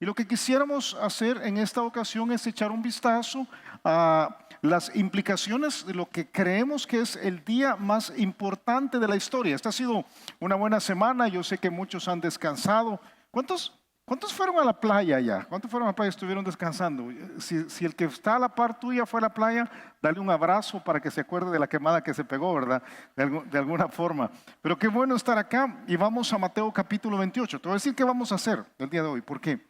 Y lo que quisiéramos hacer en esta ocasión es echar un vistazo a las implicaciones de lo que creemos que es el día más importante de la historia. Esta ha sido una buena semana, yo sé que muchos han descansado. ¿Cuántos fueron a la playa ya? ¿Cuántos fueron a la playa y estuvieron descansando? Si el que está a la par tuya fue a la playa, dale un abrazo para que se acuerde de la quemada que se pegó, ¿verdad? De alguna forma. Pero qué bueno estar acá y vamos a Mateo capítulo 28. Te voy a decir qué vamos a hacer el día de hoy. ¿Por qué?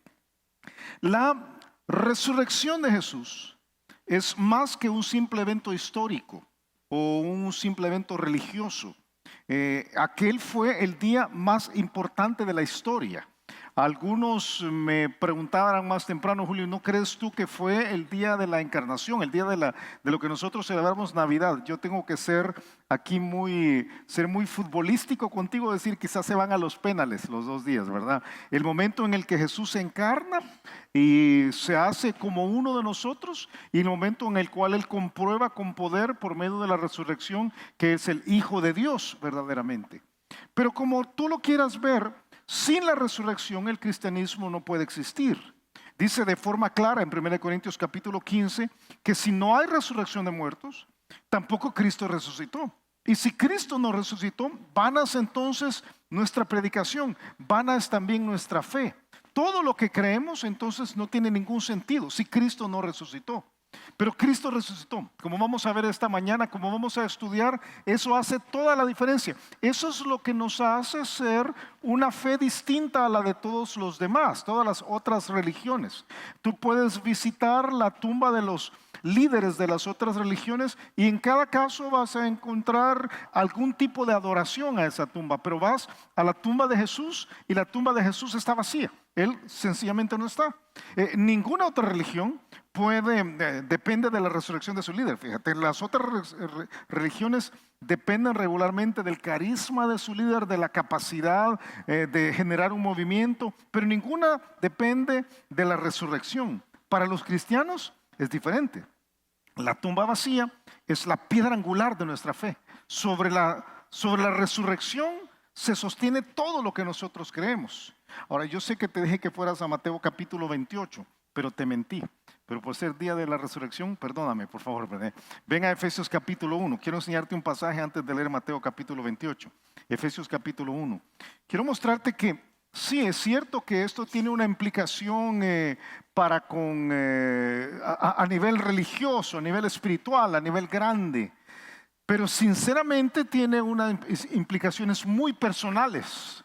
La resurrección de Jesús es más que un simple evento histórico o un simple evento religioso. Aquel fue el día más importante de la historia. Algunos me preguntaban más temprano, Julio, ¿no crees tú que fue el día de la encarnación, el día de lo que nosotros celebramos Navidad? Yo tengo que ser aquí ser muy futbolístico contigo, decir quizás se van a los penales los 2 días, ¿verdad? El momento en el que Jesús se encarna y se hace como uno de nosotros, y el momento en el cual Él comprueba con poder por medio de la resurrección que es el Hijo de Dios verdaderamente. Pero como tú lo quieras ver, sin la resurrección el cristianismo no puede existir. Dice de forma clara en 1 Corintios capítulo 15 que si no hay resurrección de muertos, tampoco Cristo resucitó. Y si Cristo no resucitó, vana es entonces nuestra predicación, vana es también nuestra fe. Todo lo que creemos entonces no tiene ningún sentido si Cristo no resucitó. Pero Cristo resucitó. Como vamos a ver esta mañana, como vamos a estudiar, eso hace toda la diferencia. Eso es lo que nos hace ser una fe distinta a la de todos los demás, todas las otras religiones. Tú puedes visitar la tumba de los líderes de las otras religiones y en cada caso vas a encontrar algún tipo de adoración a esa tumba, pero vas a la tumba de Jesús y la tumba de Jesús está vacía. Él sencillamente no está. Ninguna otra religión depende de la resurrección de su líder. Fíjate, las otras religiones dependen regularmente del carisma de su líder, de la capacidad de generar un movimiento, pero ninguna depende de la resurrección. Para los cristianos es diferente. La tumba vacía es la piedra angular de nuestra fe. Sobre la resurrección se sostiene todo lo que nosotros creemos. Ahora, yo sé que te dije que fueras a Mateo capítulo 28, pero te mentí. Pero por ser día de la resurrección, perdóname, por favor. Ven a Efesios capítulo 1. Quiero enseñarte un pasaje antes de leer Mateo capítulo 28. Efesios capítulo 1. Quiero mostrarte que sí, es cierto que esto tiene una implicación a nivel religioso, a nivel espiritual, a nivel grande. Pero sinceramente tiene unas implicaciones muy personales.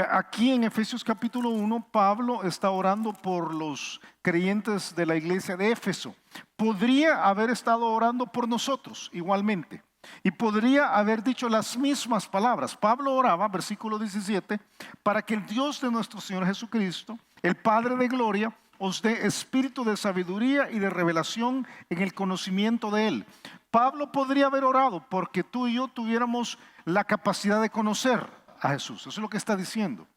Aquí en Efesios capítulo 1, Pablo está orando por los creyentes de la iglesia de Éfeso. Podría haber estado orando por nosotros igualmente. Y podría haber dicho las mismas palabras. Pablo oraba, versículo 17, para que el Dios de nuestro Señor Jesucristo, el Padre de gloria, os dé espíritu de sabiduría y de revelación en el conocimiento de Él. Pablo podría haber orado porque tú y yo tuviéramos la capacidad de conocer a Jesús. Eso es lo que está diciendo.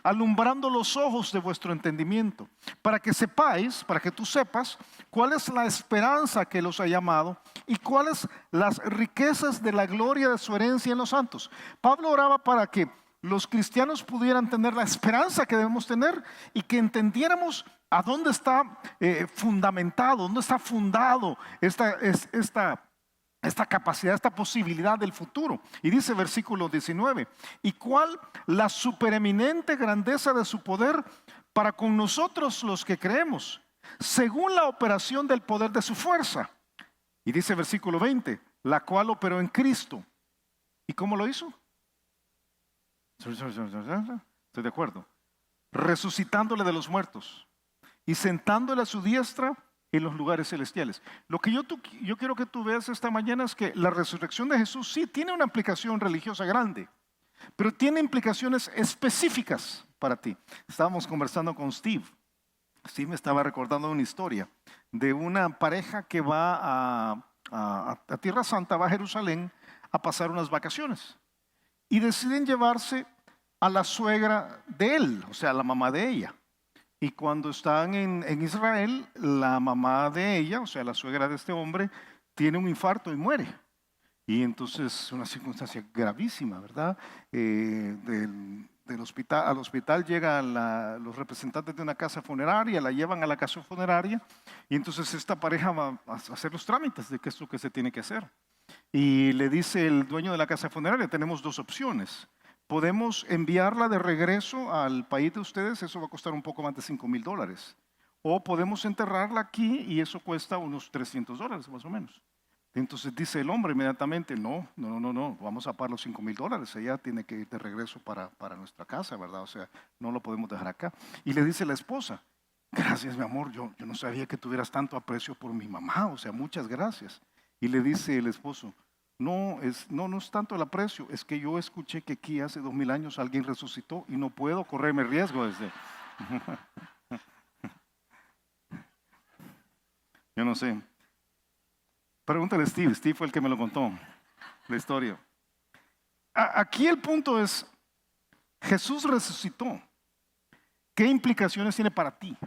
Alumbrando los ojos de vuestro entendimiento, para que sepáis, para que tú sepas cuál es la esperanza que los ha llamado y cuáles las riquezas de la gloria de su herencia en los santos. Pablo oraba para que los cristianos pudieran tener la esperanza que debemos tener y que entendiéramos a dónde está fundamentado, dónde está fundado esta capacidad, esta posibilidad del futuro. Y dice versículo 19, ¿y cuál la supereminente grandeza de su poder para con nosotros los que creemos, según la operación del poder de su fuerza? Y dice versículo 20, la cual operó en Cristo. ¿Y cómo lo hizo? Estoy de acuerdo. Resucitándole de los muertos y sentándole a su diestra en los lugares celestiales. Lo que yo quiero que tú veas esta mañana es que la resurrección de Jesús sí tiene una implicación religiosa grande, pero tiene implicaciones específicas para ti. Estábamos conversando con Steve. Steve me estaba recordando una historia de una pareja que va a Tierra Santa, va a Jerusalén a pasar unas vacaciones y deciden llevarse a la suegra de él, o sea, la mamá de ella. Y cuando están en Israel, la mamá de ella, o sea, la suegra de este hombre, tiene un infarto y muere. Y entonces una circunstancia gravísima, ¿verdad? del hospital, al hospital llegan los representantes de una casa funeraria, la llevan a la casa funeraria y entonces esta pareja va a hacer los trámites de qué es lo que se tiene que hacer. Y le dice el dueño de la casa funeraria, tenemos dos opciones. Podemos enviarla de regreso al país de ustedes, eso va a costar un poco más de $5,000. O podemos enterrarla aquí y eso cuesta unos $300 más o menos. Entonces dice el hombre inmediatamente, no, vamos a pagar los $5,000. Ella tiene que ir de regreso para nuestra casa, ¿verdad? O sea, no lo podemos dejar acá. Y le dice la esposa, gracias mi amor, yo no sabía que tuvieras tanto aprecio por mi mamá, o sea, muchas gracias. Y le dice el esposo, no es tanto el aprecio, es que yo escuché que aquí hace 2000 años alguien resucitó y no puedo correrme riesgo desde... Yo no sé. Pregúntale a Steve. Steve fue el que me lo contó, la historia. Aquí el punto es, Jesús resucitó. ¿Qué implicaciones tiene para ti?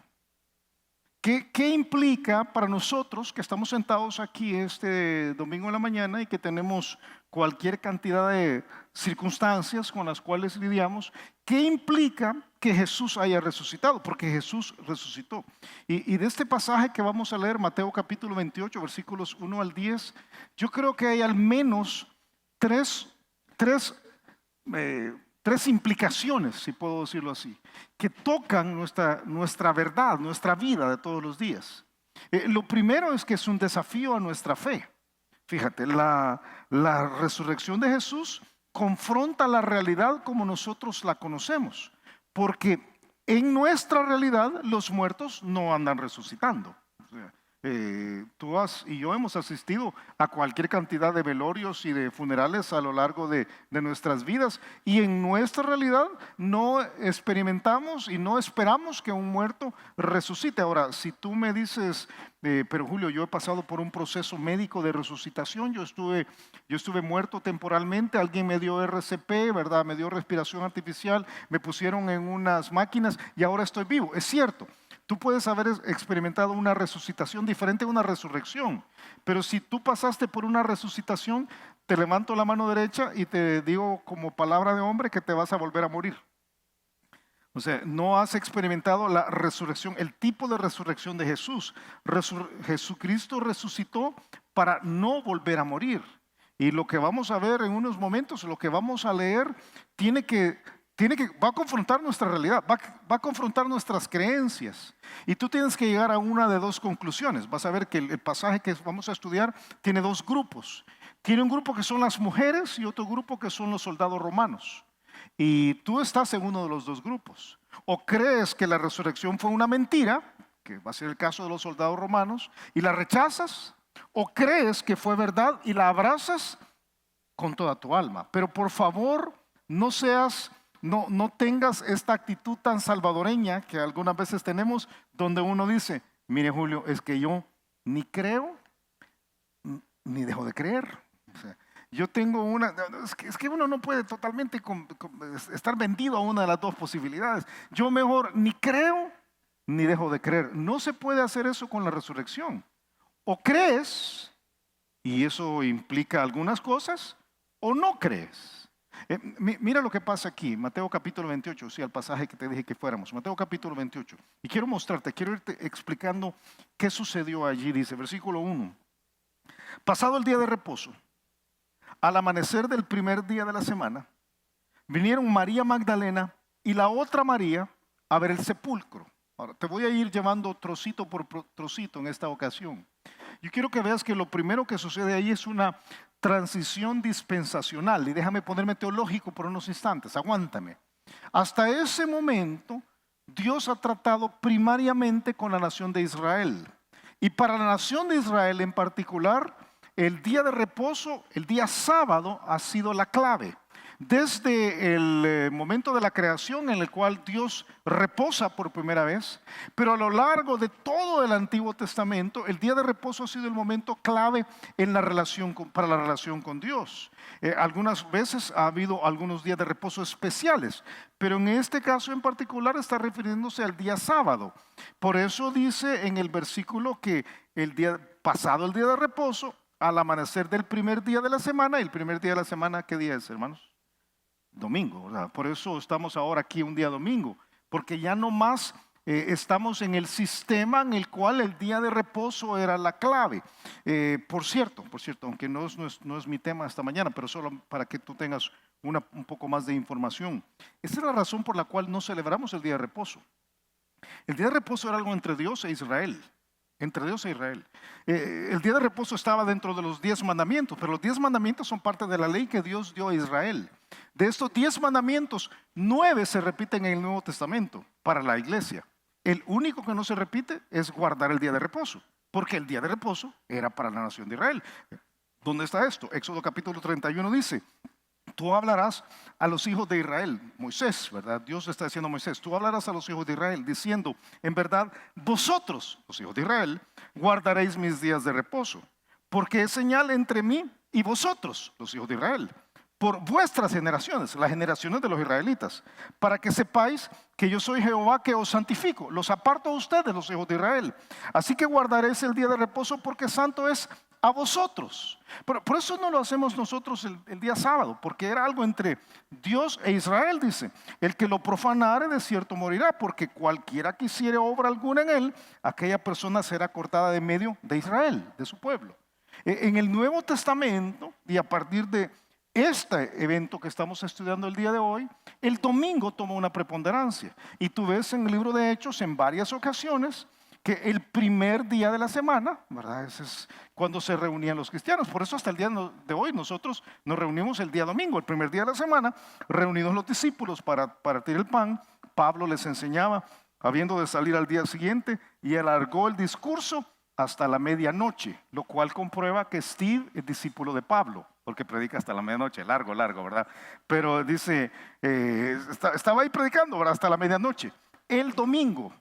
¿Qué implica para nosotros que estamos sentados aquí este domingo en la mañana y que tenemos cualquier cantidad de circunstancias con las cuales lidiamos? ¿Qué implica que Jesús haya resucitado? Porque Jesús resucitó. Y de este pasaje que vamos a leer, Mateo capítulo 28, versículos 1 al 10, yo creo que hay al menos tres implicaciones, si puedo decirlo así, que tocan nuestra verdad, nuestra vida de todos los días. Lo primero es que es un desafío a nuestra fe. Fíjate, la resurrección de Jesús confronta la realidad como nosotros la conocemos, porque en nuestra realidad los muertos no andan resucitando. O sea, tú y yo hemos asistido a cualquier cantidad de velorios y de funerales a lo largo de nuestras vidas y en nuestra realidad no experimentamos y no esperamos que un muerto resucite. Ahora, si tú me dices, pero Julio, yo he pasado por un proceso médico de resucitación, yo estuve muerto temporalmente, alguien me dio RCP, ¿verdad? Me dio respiración artificial, me pusieron en unas máquinas y ahora estoy vivo. Es cierto. Tú puedes haber experimentado una resucitación diferente a una resurrección, pero si tú pasaste por una resucitación, te levanto la mano derecha y te digo como palabra de hombre que te vas a volver a morir. O sea, no has experimentado la resurrección, el tipo de resurrección de Jesús. Jesucristo resucitó para no volver a morir. Y lo que vamos a ver en unos momentos, lo que vamos a leer, va a confrontar nuestra realidad, va a confrontar nuestras creencias. Y tú tienes que llegar a una de dos conclusiones. Vas a ver que el pasaje que vamos a estudiar tiene dos grupos. Tiene un grupo que son las mujeres y otro grupo que son los soldados romanos. Y tú estás en uno de los dos grupos. O crees que la resurrección fue una mentira, que va a ser el caso de los soldados romanos, y la rechazas, o crees que fue verdad y la abrazas con toda tu alma. Pero por favor, no tengas esta actitud tan salvadoreña que algunas veces tenemos, donde uno dice, mire Julio, es que yo ni creo, ni dejo de creer. O sea, yo tengo es que uno no puede totalmente estar vendido a una de las dos posibilidades. Yo mejor ni creo, ni dejo de creer. No se puede hacer eso con la resurrección. O crees, y eso implica algunas cosas, o no crees. Mira lo que pasa aquí, Mateo capítulo 28, sí, al pasaje que te dije que fuéramos, Mateo capítulo 28. Y quiero irte explicando qué sucedió allí. Dice, versículo 1. Pasado el día de reposo, al amanecer del primer día de la semana, vinieron María Magdalena y la otra María a ver el sepulcro. Ahora, te voy a ir llevando trocito por trocito en esta ocasión. Yo quiero que veas que lo primero que sucede ahí es una transición dispensacional. Y déjame ponerme teológico por unos instantes, aguántame. Hasta ese momento, Dios ha tratado primariamente con la nación de Israel. Y para la nación de Israel en particular, el día de reposo, el día sábado, ha sido la clave. Desde el momento de la creación en el cual Dios reposa por primera vez, pero a lo largo de todo el Antiguo Testamento, el día de reposo ha sido el momento clave en para la relación con Dios. Algunas veces ha habido algunos días de reposo especiales, pero en este caso en particular está refiriéndose al día sábado. Por eso dice en el versículo que pasado el día de reposo, al amanecer del primer día de la semana. ¿El primer día de la semana qué día es, hermanos? domingo, ¿verdad? Por eso estamos ahora aquí un día domingo, porque ya no más estamos en el sistema en el cual el día de reposo era la clave. Por cierto, aunque no es mi tema esta mañana, pero solo para que tú tengas un poco más de información. Esta es la razón por la cual no celebramos el día de reposo. El día de reposo era algo entre Dios e Israel. Entre Dios e Israel. El día de reposo estaba dentro de los 10 mandamientos, pero los 10 mandamientos son parte de la ley que Dios dio a Israel. De estos 10 mandamientos, 9 se repiten en el Nuevo Testamento para la iglesia. El único que no se repite es guardar el día de reposo, porque el día de reposo era para la nación de Israel. ¿Dónde está esto? Éxodo capítulo 31 dice: tú hablarás a los hijos de Israel, Moisés, ¿verdad? Dios está diciendo a Moisés, tú hablarás a los hijos de Israel diciendo, en verdad, vosotros, los hijos de Israel, guardaréis mis días de reposo, porque es señal entre mí y vosotros, los hijos de Israel, por vuestras generaciones, las generaciones de los israelitas, para que sepáis que yo soy Jehová que os santifico, los aparto a ustedes, los hijos de Israel. Así que guardaréis el día de reposo porque santo es a vosotros. Pero por eso no lo hacemos nosotros el día sábado, porque era algo entre Dios e Israel, dice. El que lo profanare de cierto morirá, porque cualquiera que hiciere obra alguna en él, aquella persona será cortada de medio de Israel, de su pueblo. En el Nuevo Testamento, y a partir de este evento que estamos estudiando el día de hoy, el domingo toma una preponderancia. Y tú ves en el libro de Hechos en varias ocasiones que el primer día de la semana, ¿verdad? Ese es cuando se reunían los cristianos. Por eso hasta el día de hoy nosotros nos reunimos el día domingo, el primer día de la semana, reunidos los discípulos para partir el pan. Pablo les enseñaba, habiendo de salir al día siguiente, y alargó el discurso hasta la medianoche, lo cual comprueba que Steve es discípulo de Pablo, porque predica hasta la medianoche, largo, ¿verdad? Pero dice, estaba ahí predicando, ¿verdad? Hasta la medianoche. El domingo,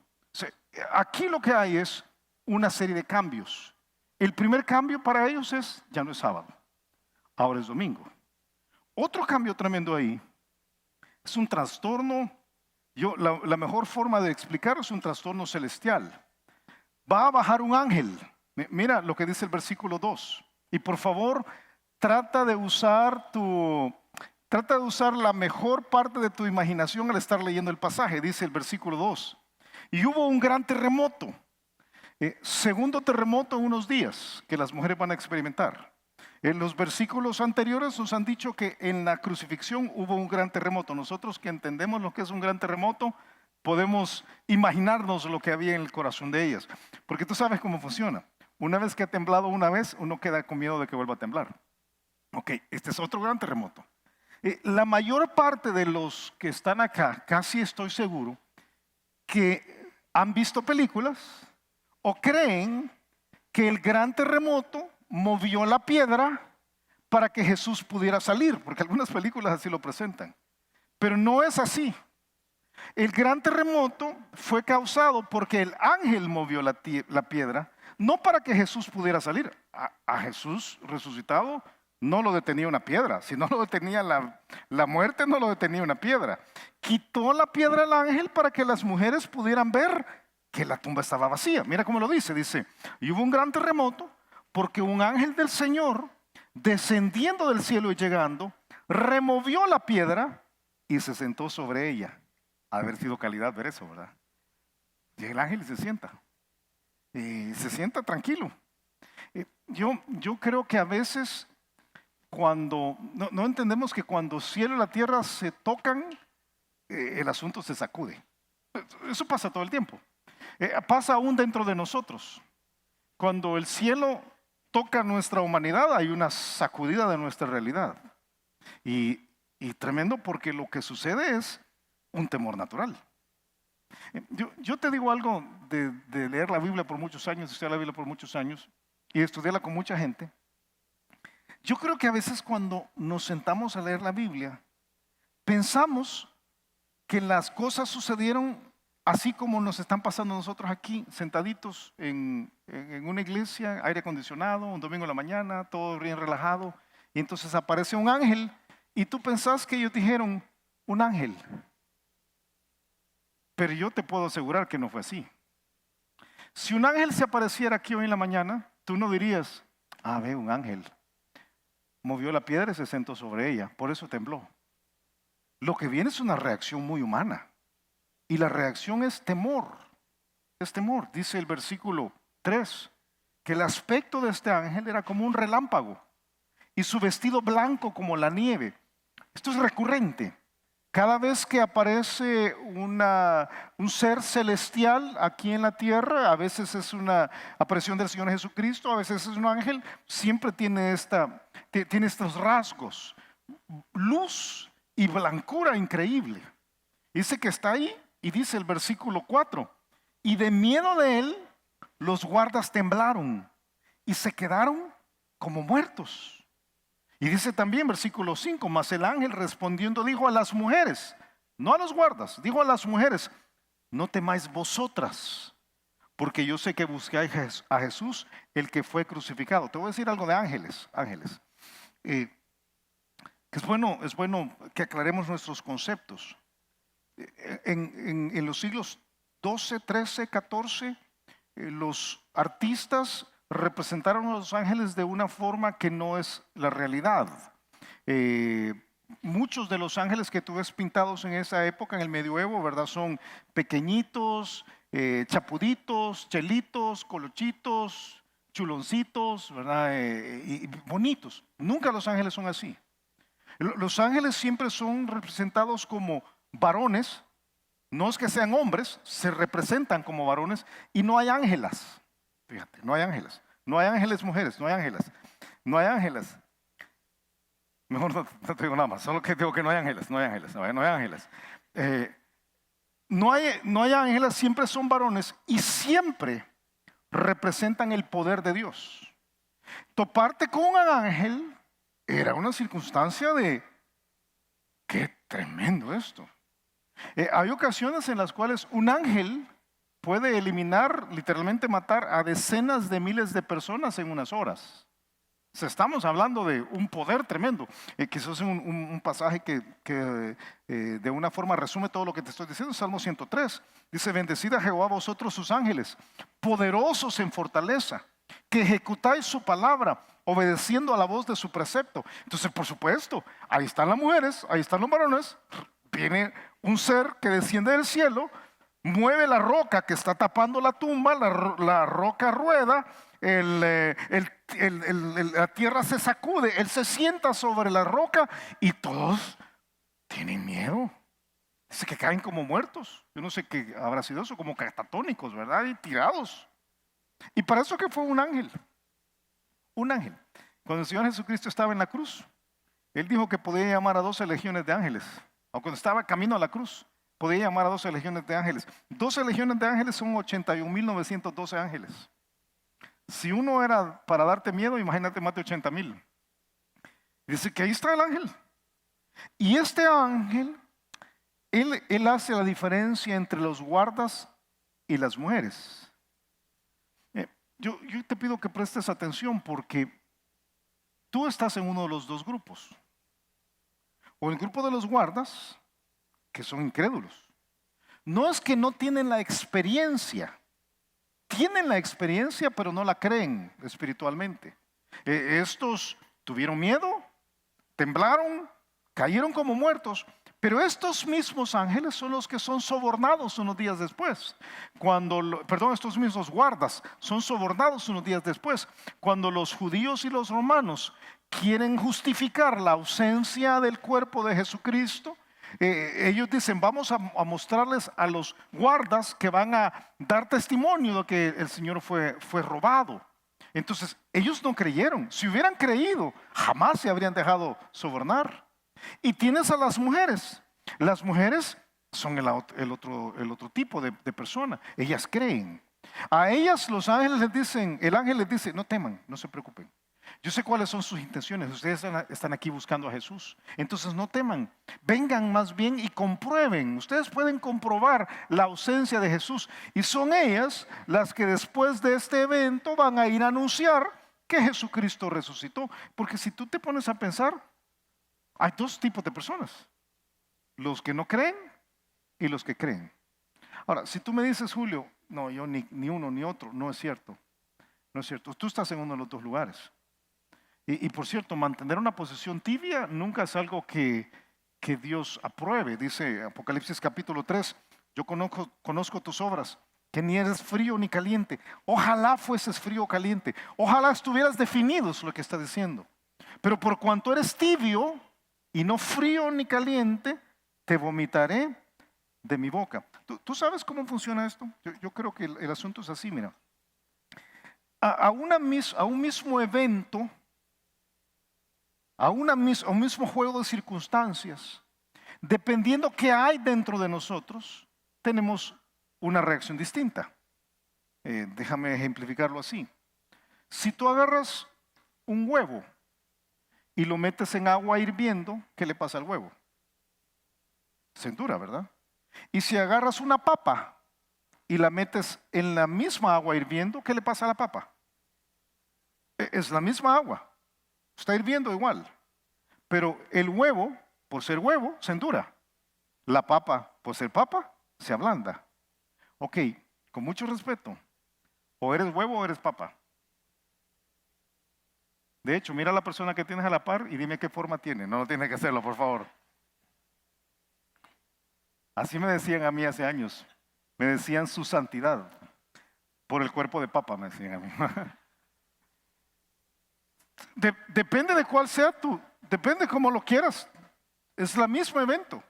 aquí lo que hay es una serie de cambios. El primer cambio para ellos es, ya no es sábado, ahora es domingo. Otro cambio tremendo ahí es un trastorno, la mejor forma de explicarlo es un trastorno celestial. Va a bajar un ángel. Mira lo que dice el versículo 2. Y por favor, trata de usar la mejor parte de tu imaginación al estar leyendo el pasaje. Dice el versículo 2. Y hubo un gran terremoto. Segundo terremoto en unos días que las mujeres van a experimentar. En los versículos anteriores nos han dicho que en la crucifixión hubo un gran terremoto. Nosotros que entendemos lo que es un gran terremoto, podemos imaginarnos lo que había en el corazón de ellas. Porque tú sabes cómo funciona. Una vez que ha temblado una vez, uno queda con miedo de que vuelva a temblar. Ok, este es otro gran terremoto. La mayor parte de los que están acá, casi estoy seguro, que han visto películas o creen que el gran terremoto movió la piedra para que Jesús pudiera salir, porque algunas películas así lo presentan. Pero no es así. El gran terremoto fue causado porque el ángel movió la piedra, no para que Jesús pudiera salir. A Jesús resucitado no lo detenía una piedra, si no lo detenía la muerte, no lo detenía una piedra. Quitó la piedra el ángel para que las mujeres pudieran ver que la tumba estaba vacía. Mira cómo lo dice, y hubo un gran terremoto porque un ángel del Señor, descendiendo del cielo y llegando, removió la piedra y se sentó sobre ella. Ha de haber sido calidad ver eso, ¿verdad? Llega el ángel y se sienta. Y se sienta tranquilo. Yo creo que a veces cuando no entendemos que cuando el cielo y la tierra se tocan, el asunto se sacude. Eso pasa todo el tiempo. Pasa aún dentro de nosotros. Cuando el cielo toca nuestra humanidad, hay una sacudida de nuestra realidad. Y tremendo, porque lo que sucede es un temor natural. Yo te digo algo de leer la Biblia por muchos años, estudiar la Biblia por muchos años y estudiarla con mucha gente. Yo creo que a veces cuando nos sentamos a leer la Biblia, pensamos que las cosas sucedieron así como nos están pasando nosotros aquí, sentaditos en una iglesia, aire acondicionado, un domingo en la mañana, todo bien relajado, y entonces aparece un ángel y tú pensás que ellos dijeron, un ángel. Pero yo te puedo asegurar que no fue así. Si un ángel se apareciera aquí hoy en la mañana, tú no dirías, ve un ángel. Movió la piedra y se sentó sobre ella, por eso tembló. lo que viene es una reacción muy humana. Y la reacción es temor. Es temor. Dice el versículo 3, que el aspecto de este ángel era como un relámpago y su vestido blanco como la nieve. Esto es recurrente. Cada vez que aparece un ser celestial aquí en la tierra, a veces es una aparición del Señor Jesucristo, a veces es un ángel, siempre tiene estos rasgos, luz y blancura increíble. Dice que está ahí y dice el versículo 4, y de miedo de él los guardas temblaron y se quedaron como muertos. Y dice también versículo 5, mas el ángel respondiendo dijo a las mujeres, no a los guardas, dijo a las mujeres, no temáis vosotras, porque yo sé que buscáis a Jesús, el que fue crucificado. Te voy a decir algo de ángeles. Que es bueno que aclaremos nuestros conceptos. En los siglos 12, 13, 14, los artistas representaron a los ángeles de una forma que no es la realidad. Muchos de los ángeles que tú ves pintados en esa época, en el medioevo, ¿verdad? Son pequeñitos, chapuditos, chelitos, colochitos, chuloncitos, ¿verdad? Y bonitos. Nunca los ángeles son así. Los ángeles siempre son representados como varones. No es que sean hombres, se representan como varones y no hay ángelas. Fíjate, no hay ángeles. No hay ángeles mujeres, no hay ángelas. No hay ángelas. Mejor no te digo nada más, solo que digo que no hay ángeles, no hay ángeles, no hay ángeles. No hay ángeles, siempre son varones y siempre representan el poder de Dios. Toparte con un ángel era una circunstancia de qué tremendo esto. Hay ocasiones en las cuales un ángel puede eliminar, literalmente matar a decenas de miles de personas en unas horas. O sea, estamos hablando de un poder tremendo. Quizás es un pasaje que de una forma resume todo lo que te estoy diciendo. Salmo 103 dice, bendecid a Jehová vosotros sus ángeles, poderosos en fortaleza, que ejecutáis su palabra, obedeciendo a la voz de su precepto. Entonces, por supuesto, ahí están las mujeres, ahí están los varones. Viene un ser que desciende del cielo, mueve la roca que está tapando la tumba, la roca rueda, la tierra se sacude, él se sienta sobre la roca y todos tienen miedo. Dice que caen como muertos. Yo no sé qué habrá sido eso, como catatónicos, ¿verdad? Y tirados. Y para eso que fue un ángel. Un ángel. Cuando el Señor Jesucristo estaba en la cruz, Él dijo que podía llamar a 12 legiones de ángeles. O cuando estaba camino a la cruz, podía llamar a 12 legiones de ángeles. 12 legiones de ángeles son 81.912 ángeles. Si uno era para darte miedo, imagínate más de 80.000. Dice que ahí está el ángel. Y este ángel, él hace la diferencia entre los guardas y las mujeres. Yo te pido que prestes atención porque tú estás en uno de los dos grupos. O el grupo de los guardas, que son incrédulos. No es que no tienen la experiencia. Tienen la experiencia, pero no la creen espiritualmente. Estos tuvieron miedo, temblaron, cayeron como muertos. Pero estos mismos ángeles son los que son sobornados unos días después. Estos mismos guardas son sobornados unos días después. Cuando los judíos y los romanos quieren justificar la ausencia del cuerpo de Jesucristo, ellos dicen, vamos a mostrarles a los guardas que van a dar testimonio de que el Señor fue robado. Entonces, ellos no creyeron. Si hubieran creído, jamás se habrían dejado sobornar. Y tienes a las mujeres. Las mujeres son el otro tipo de persona. Ellas creen. A ellas los ángeles les dicen, el ángel les dice, no teman, no se preocupen. Yo sé cuáles son sus intenciones. Ustedes están aquí buscando a Jesús. Entonces no teman. Vengan más bien y comprueben. Ustedes pueden comprobar la ausencia de Jesús. Y son ellas las que después de este evento van a ir a anunciar que Jesucristo resucitó. Porque si tú te pones a pensar, hay dos tipos de personas. Los que no creen y los que creen. Ahora, si tú me dices, Julio, no, yo ni uno ni otro, no es cierto. No es cierto. Tú estás en uno de los dos lugares. Y por cierto, mantener una posición tibia nunca es algo que que Dios apruebe. Dice Apocalipsis capítulo 3, yo conozco tus obras, que ni eres frío ni caliente. Ojalá fueses frío o caliente. Ojalá estuvieras definido, es lo que está diciendo. Pero por cuanto eres tibio y no frío ni caliente, te vomitaré de mi boca. ¿Tú sabes cómo funciona esto? Yo creo que el asunto es así, mira. A un mismo evento, a un mismo juego de circunstancias, dependiendo qué hay dentro de nosotros, tenemos una reacción distinta. Déjame ejemplificarlo así. Si tú agarras un huevo y lo metes en agua hirviendo, ¿qué le pasa al huevo? Se endura, ¿verdad? Y si agarras una papa y la metes en la misma agua hirviendo, ¿qué le pasa a la papa? Es la misma agua, está hirviendo igual. Pero el huevo, por ser huevo, se endura. La papa, por ser papa, se ablanda. Ok, con mucho respeto, o eres huevo o eres papa. De hecho, mira a la persona que tienes a la par y dime qué forma tiene. No tienes que hacerlo, por favor. Así me decían a mí hace años. Me decían su santidad. Por el cuerpo de papa, me decían a mí. Depende de cuál sea depende cómo lo quieras. Es el mismo evento.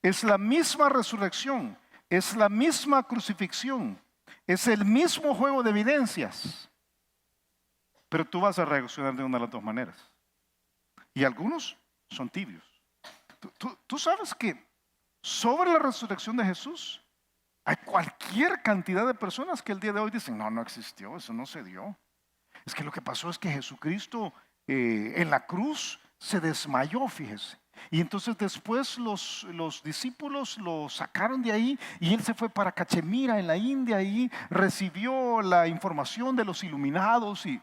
Es la misma resurrección. Es la misma crucifixión. Es el mismo juego de evidencias. Pero tú vas a reaccionar de una de las dos maneras. Y algunos son tibios. Tú sabes que sobre la resurrección de Jesús hay cualquier cantidad de personas que el día de hoy dicen, no existió, eso no se dio. Es que lo que pasó es que Jesucristo en la cruz se desmayó, fíjese. Y entonces después los discípulos lo sacaron de ahí y él se fue para Cachemira en la India y recibió la información de los iluminados y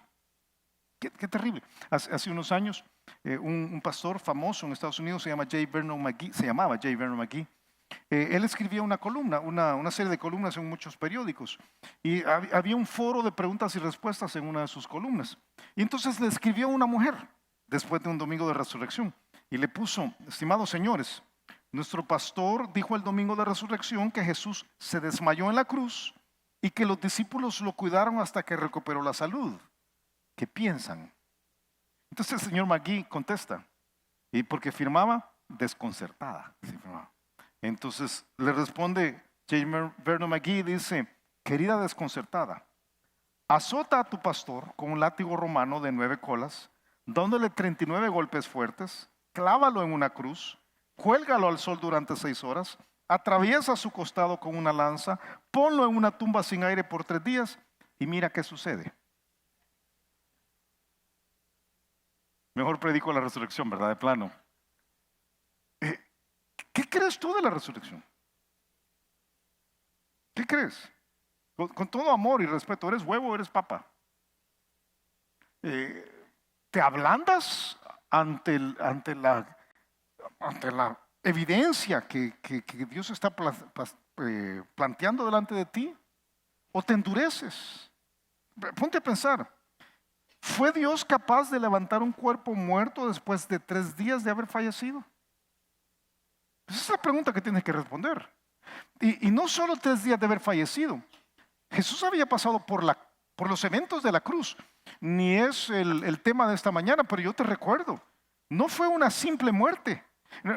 qué terrible. Hace unos años un pastor famoso en Estados Unidos se llamaba J. Vernon McGee. Él escribía una columna, una serie de columnas en muchos periódicos y había un foro de preguntas y respuestas en una de sus columnas. Y entonces le escribió a una mujer después de un domingo de resurrección y le puso, estimados señores, nuestro pastor dijo el domingo de resurrección que Jesús se desmayó en la cruz y que los discípulos lo cuidaron hasta que recuperó la salud. ¿Qué piensan? Entonces el señor McGee contesta, y porque firmaba desconcertada. Sí, firmaba. Entonces le responde J. Vernon McGee, dice, querida desconcertada, azota a tu pastor con un látigo romano de 9 colas, dándole 39 golpes fuertes, clávalo en una cruz, cuélgalo al sol durante 6 horas, atraviesa su costado con una lanza, ponlo en una tumba sin aire por 3 días y mira qué sucede. Mejor predico la resurrección, ¿verdad? De plano. ¿Qué crees tú de la resurrección? ¿Qué crees? Con todo amor y respeto, ¿eres huevo o eres papa? ¿Te ablandas ante la evidencia que Dios está planteando delante de ti? ¿O te endureces? Ponte a pensar. ¿Fue Dios capaz de levantar un cuerpo muerto después de 3 días de haber fallecido? Esa es la pregunta que tienes que responder. Y no solo 3 días de haber fallecido. Jesús había pasado por los eventos de la cruz. Ni es el tema de esta mañana, pero yo te recuerdo. No fue una simple muerte.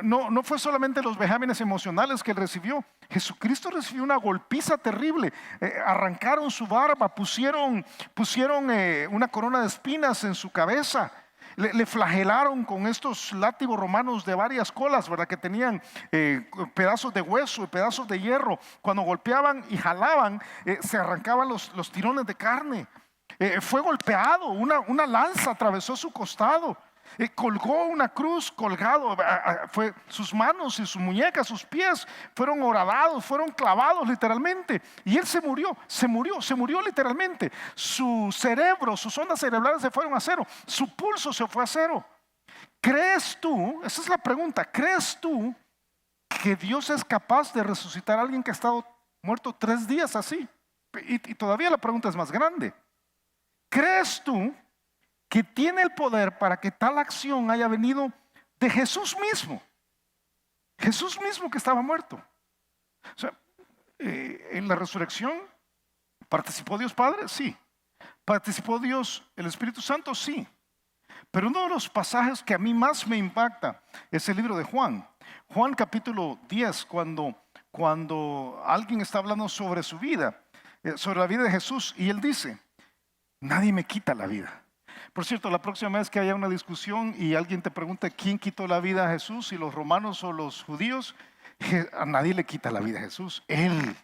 No fue solamente los vejámenes emocionales que él recibió. Jesucristo recibió una golpiza terrible. Arrancaron su barba, pusieron una corona de espinas en su cabeza. Le flagelaron con estos látigos romanos de varias colas, ¿verdad? Que tenían pedazos de hueso y pedazos de hierro. Cuando golpeaban y jalaban, se arrancaban los tirones de carne. Fue golpeado, una lanza atravesó su costado. Colgó una cruz colgado, sus manos y sus muñecas, sus pies fueron horadados, fueron clavados literalmente. Y él se murió literalmente. Su cerebro, sus ondas cerebrales se fueron a cero, su pulso se fue a cero. ¿Crees tú, esa es la pregunta, crees tú que Dios es capaz de resucitar a alguien que ha estado muerto 3 días así? Y todavía la pregunta es más grande. ¿Crees tú que tiene el poder para que tal acción haya venido de Jesús mismo? Jesús mismo que estaba muerto. O sea, en la resurrección, ¿participó Dios Padre? Sí. ¿Participó Dios el Espíritu Santo? Sí. Pero uno de los pasajes que a mí más me impacta es el libro de Juan. Juan capítulo 10, cuando alguien está hablando sobre su vida, sobre la vida de Jesús, y él dice, nadie me quita la vida. Por cierto, la próxima vez que haya una discusión y alguien te pregunta quién quitó la vida a Jesús, si los romanos o los judíos, a nadie le quita la vida a Jesús. Él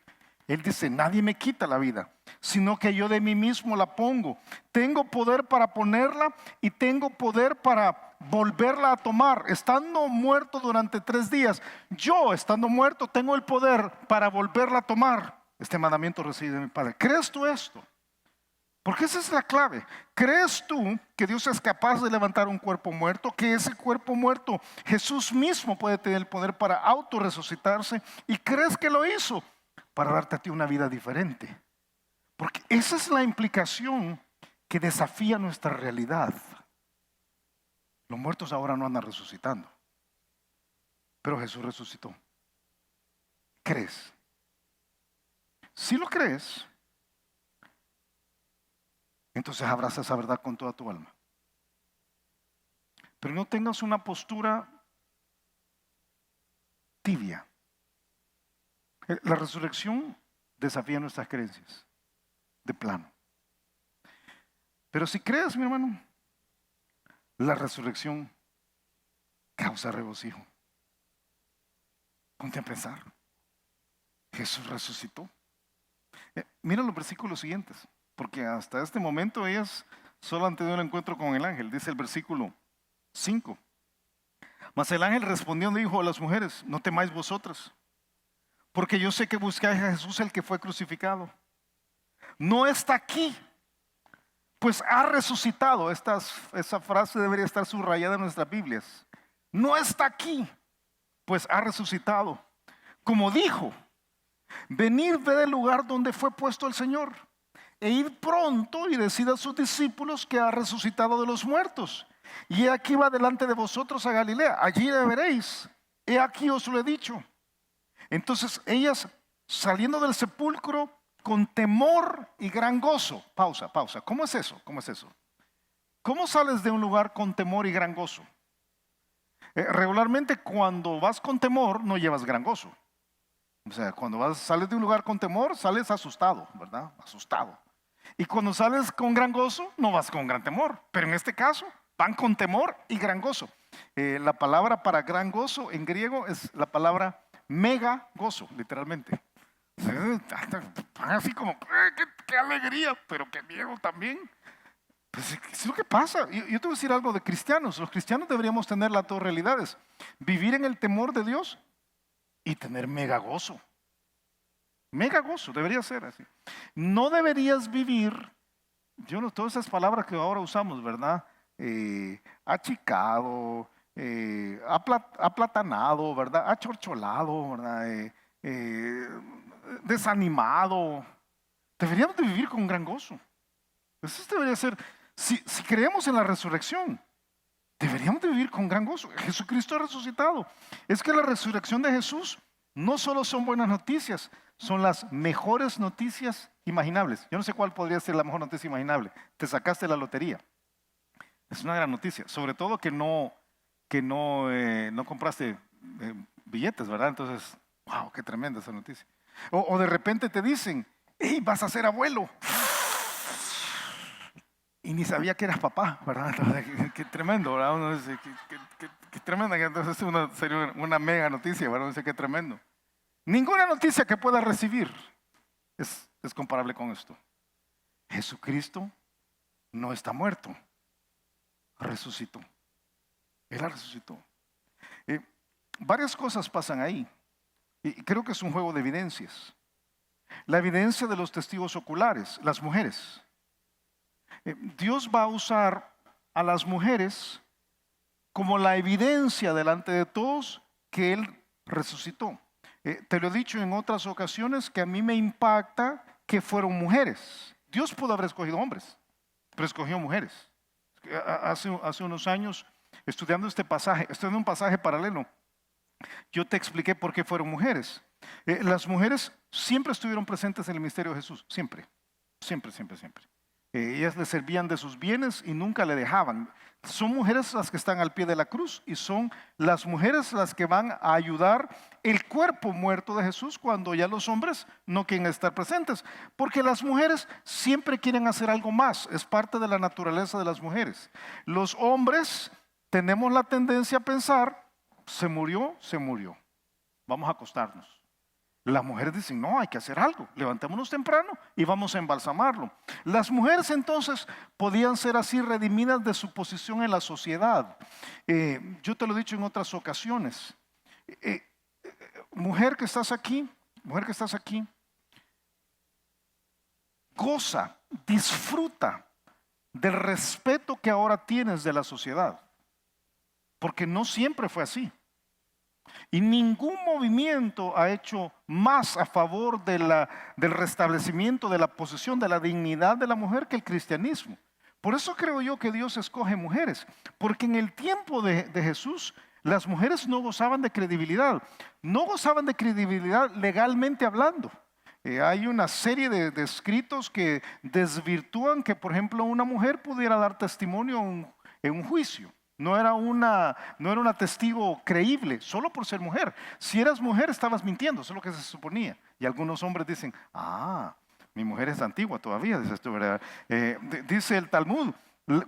dice, nadie me quita la vida, sino que yo de mí mismo la pongo. Tengo poder para ponerla y tengo poder para volverla a tomar. Estando muerto durante 3 días, yo estando muerto tengo el poder para volverla a tomar. Este mandamiento reside en mi Padre. ¿Crees tú esto? Porque esa es la clave. ¿Crees tú que Dios es capaz de levantar un cuerpo muerto? Que ese cuerpo muerto Jesús mismo puede tener el poder para autorresucitarse. ¿Y crees que lo hizo? Para darte a ti una vida diferente. Porque esa es la implicación que desafía nuestra realidad. Los muertos ahora no andan resucitando, pero Jesús resucitó. ¿Crees? Si lo crees, entonces abraza esa verdad con toda tu alma. Pero no tengas una postura tibia. La resurrección desafía nuestras creencias, de plano. Pero si crees, mi hermano, la resurrección causa regocijo. Ponte a pensar, Jesús resucitó. Mira los versículos siguientes, porque hasta este momento ellas solo han tenido un encuentro con el ángel. Dice el versículo 5. Mas el ángel respondiendo dijo a las mujeres, no temáis vosotras, porque yo sé que buscáis a Jesús el que fue crucificado. No está aquí, pues ha resucitado. Esa frase debería estar subrayada en nuestras Biblias. No está aquí, pues ha resucitado. Como dijo, venid, ved el lugar donde fue puesto el Señor, e id pronto y decid a sus discípulos que ha resucitado de los muertos. Y he aquí va delante de vosotros a Galilea, allí le veréis. He aquí os lo he dicho. Entonces ellas, saliendo del sepulcro con temor y gran gozo. Pausa. ¿Cómo es eso? ¿Cómo sales de un lugar con temor y gran gozo? Regularmente cuando vas con temor no llevas gran gozo. O sea, cuando sales de un lugar con temor, sales asustado, ¿verdad? Asustado. Y cuando sales con gran gozo, no vas con gran temor. Pero en este caso, van con temor y gran gozo. La palabra para gran gozo en griego es la palabra mega gozo, literalmente. Así como, qué alegría, pero qué miedo también. Pues es lo que pasa. Yo te voy a decir algo de cristianos. Los cristianos deberíamos tener las dos realidades: vivir en el temor de Dios y tener mega gozo. Mega gozo, debería ser así. No deberías vivir, todas esas palabras que ahora usamos, ¿verdad? Achicado, aplatanado, ¿verdad? Achorcholado, ¿verdad? Desanimado. Deberíamos de vivir con gran gozo. Eso debería ser, si creemos en la resurrección, deberíamos de vivir con gran gozo. Jesucristo ha resucitado. Es que la resurrección de Jesús no solo son buenas noticias, son las mejores noticias imaginables. Yo no sé cuál podría ser la mejor noticia imaginable. Te sacaste la lotería. Es una gran noticia, sobre todo que no compraste billetes, ¿verdad? Entonces, wow, qué tremenda esa noticia. O de repente te dicen, hey, vas a ser abuelo. Y ni sabía que eras papá, ¿verdad? Entonces, qué tremendo, ¿verdad? Uno dice, qué tremenda. Entonces sería una mega noticia, ¿verdad? Uno dice, qué tremendo. Ninguna noticia que pueda recibir es comparable con esto. Jesucristo no está muerto, resucitó. Él resucitó. Varias cosas pasan ahí. Y creo que es un juego de evidencias. La evidencia de los testigos oculares, las mujeres. Dios va a usar a las mujeres como la evidencia delante de todos que Él resucitó. Te lo he dicho en otras ocasiones que a mí me impacta que fueron mujeres. Dios pudo haber escogido hombres, pero escogió mujeres. Hace unos años, estudiando un pasaje paralelo, Yo te expliqué por qué fueron mujeres. Las mujeres siempre estuvieron presentes en el misterio de Jesús, siempre, siempre, siempre, siempre. Ellas le servían de sus bienes y nunca le dejaban. Son mujeres las que están al pie de la cruz y son las mujeres las que van a ayudar el cuerpo muerto de Jesús cuando ya los hombres no quieren estar presentes. Porque las mujeres siempre quieren hacer algo más, es parte de la naturaleza de las mujeres. Los hombres tenemos la tendencia a pensar, se murió, vamos a acostarnos. Las mujeres dicen, no, hay que hacer algo, levantémonos temprano y vamos a embalsamarlo. Las mujeres entonces podían ser así redimidas de su posición en la sociedad. Yo te lo he dicho en otras ocasiones. Mujer que estás aquí, goza, disfruta del respeto que ahora tienes de la sociedad. Porque no siempre fue así. Y ningún movimiento ha hecho más a favor del restablecimiento de la posición, de la dignidad de la mujer que el cristianismo. Por eso creo yo que Dios escoge mujeres, porque en el tiempo de Jesús las mujeres no gozaban de credibilidad, legalmente hablando. Hay una serie de escritos que desvirtúan que, por ejemplo, una mujer pudiera dar testimonio en un juicio. No era una testigo creíble solo por ser mujer. Si eras mujer estabas mintiendo, eso es lo que se suponía. Y algunos hombres dicen, mi mujer es antigua todavía, dices tú, ¿verdad? Dice el Talmud,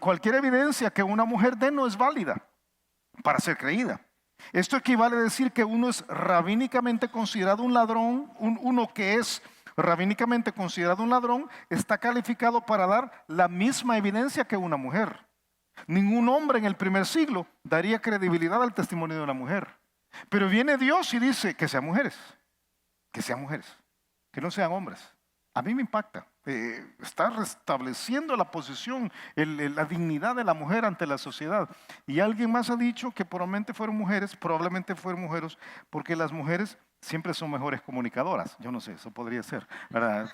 cualquier evidencia que una mujer dé no es válida para ser creída. Esto equivale a decir que uno es rabínicamente considerado un ladrón, uno que es rabínicamente considerado un ladrón está calificado para dar la misma evidencia que una mujer. Ningún hombre en el primer siglo daría credibilidad al testimonio de una mujer. Pero viene Dios y dice que sean mujeres, que no sean hombres. A mí me impacta. Está restableciendo la posición, la dignidad de la mujer ante la sociedad. Y alguien más ha dicho que probablemente fueron mujeres porque las mujeres siempre son mejores comunicadoras. Yo no sé, eso podría ser,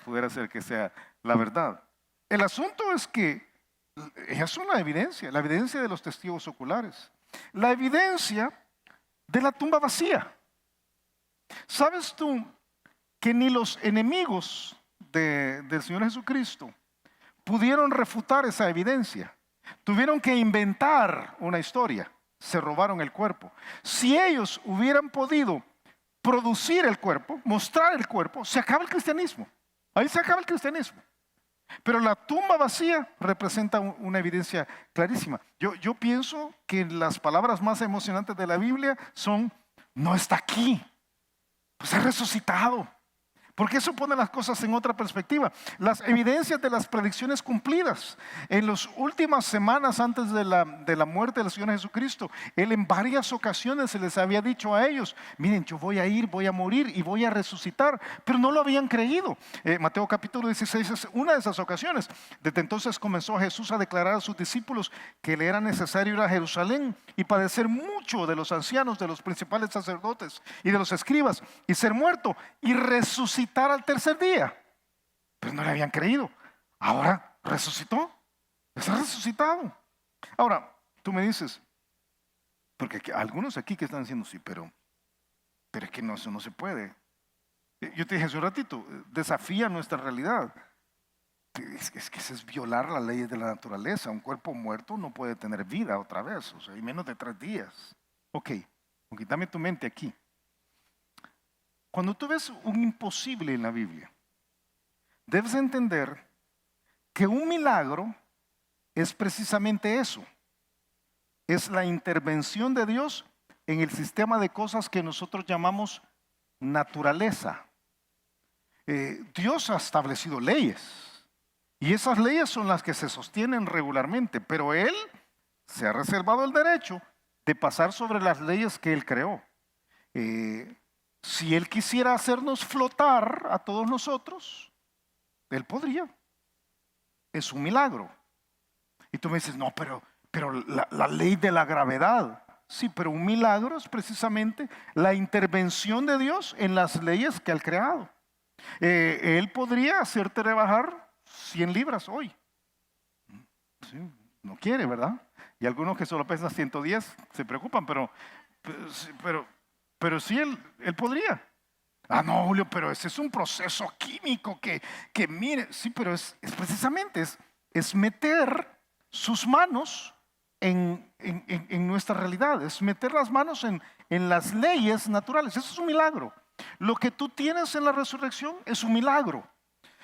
pudiera ser que sea la verdad. El asunto es que ellas son la evidencia de los testigos oculares, la evidencia de la tumba vacía. ¿Sabes tú que ni los enemigos del Señor Jesucristo pudieron refutar esa evidencia? Tuvieron que inventar una historia, se robaron el cuerpo. Si ellos hubieran podido producir el cuerpo, mostrar el cuerpo, se acaba el cristianismo. Ahí se acaba el cristianismo. Pero la tumba vacía representa una evidencia clarísima. Yo pienso que las palabras más emocionantes de la Biblia son, no está aquí, pues ha resucitado. Porque eso pone las cosas en otra perspectiva. Las evidencias de las predicciones cumplidas. En las últimas semanas antes de la muerte del Señor Jesucristo, Él en varias ocasiones se les había dicho a ellos, miren, yo voy a ir, voy a morir y voy a resucitar. Pero no lo habían creído. Mateo capítulo 16 es una de esas ocasiones. Desde entonces comenzó Jesús a declarar a sus discípulos que le era necesario ir a Jerusalén y padecer mucho de los ancianos, de los principales sacerdotes y de los escribas y ser muerto y resucitar al tercer día. Pero no le habían creído. Ahora resucitó. Está resucitado. Ahora, tú me dices, porque algunos aquí que están diciendo, sí, pero es que no, eso no se puede. Yo te dije hace un ratito, desafía nuestra realidad. Es que eso es violar las leyes de la naturaleza. Un cuerpo muerto no puede tener vida otra vez, o sea, y menos de 3 días. Ok, dame tu mente aquí. Cuando tú ves un imposible en la Biblia, debes entender que un milagro es precisamente eso. Es la intervención de Dios en el sistema de cosas que nosotros llamamos naturaleza. Dios ha establecido leyes y esas leyes son las que se sostienen regularmente, pero Él se ha reservado el derecho de pasar sobre las leyes que Él creó. Si Él quisiera hacernos flotar a todos nosotros, Él podría. Es un milagro. Y tú me dices, no, pero la ley de la gravedad. Sí, pero un milagro es precisamente la intervención de Dios en las leyes que Él ha creado. Él podría hacerte rebajar 100 libras hoy. Sí, no quiere, ¿verdad? Y algunos que solo pesan 110 se preocupan, pero pero sí él podría. Ah, no, Julio, pero ese es un proceso químico que mire, sí, pero es precisamente, es meter sus manos en nuestra realidad, es meter las manos en las leyes naturales. Eso es un milagro. Lo que tú tienes en la resurrección es un milagro.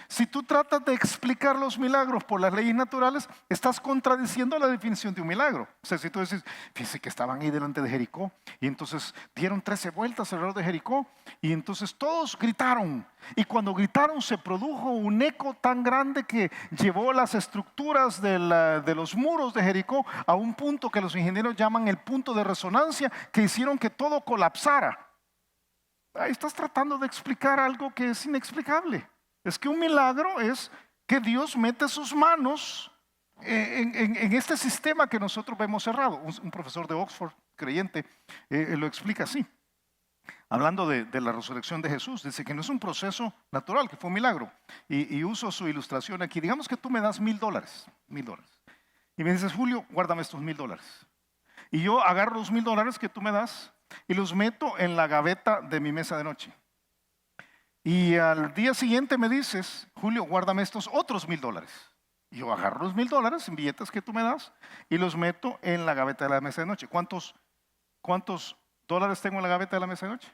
Si tú tratas de explicar los milagros por las leyes naturales, estás contradiciendo la definición de un milagro. O sea, si tú dices, fíjense que estaban ahí delante de Jericó y entonces dieron 13 vueltas alrededor de Jericó y entonces todos gritaron. Y cuando gritaron se produjo un eco tan grande que llevó las estructuras de los muros de Jericó a un punto que los ingenieros llaman el punto de resonancia, que hicieron que todo colapsara. Ahí estás tratando de explicar algo que es inexplicable. Es que un milagro es que Dios mete sus manos en este sistema que nosotros vemos cerrado. Un profesor de Oxford, creyente, lo explica así. Hablando de la resurrección de Jesús, dice que no es un proceso natural, que fue un milagro. Y uso su ilustración aquí. Digamos que tú me das $1,000. Y me dices, Julio, guárdame estos $1,000. Y yo agarro los $1,000 que tú me das y los meto en la gaveta de mi mesa de noche. Y al día siguiente me dices, Julio, guárdame estos otros $1,000. Y yo agarro los $1,000 en billetes que tú me das y los meto en la gaveta de la mesa de noche. ¿Cuántos dólares tengo en la gaveta de la mesa de noche?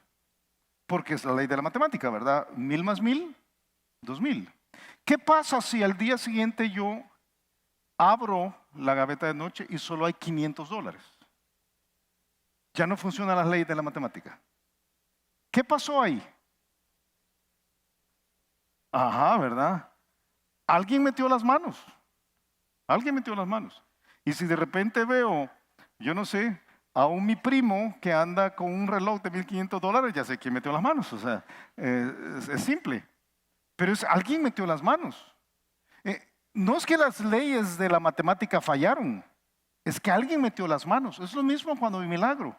Porque es la ley de la matemática, ¿verdad? 1,000 más 1,000, 2,000. ¿Qué pasa si al día siguiente yo abro la gaveta de noche y solo hay $500? Ya no funcionan las leyes de la matemática. ¿Qué pasó ahí? Ajá, ¿verdad? Alguien metió las manos. Alguien metió las manos. Y si de repente veo, yo no sé, a mi primo que anda con un reloj de $1,500, ya sé quién metió las manos. O sea, es simple. Pero alguien metió las manos. No es que las leyes de la matemática fallaron, es que alguien metió las manos. Es lo mismo cuando hay milagro.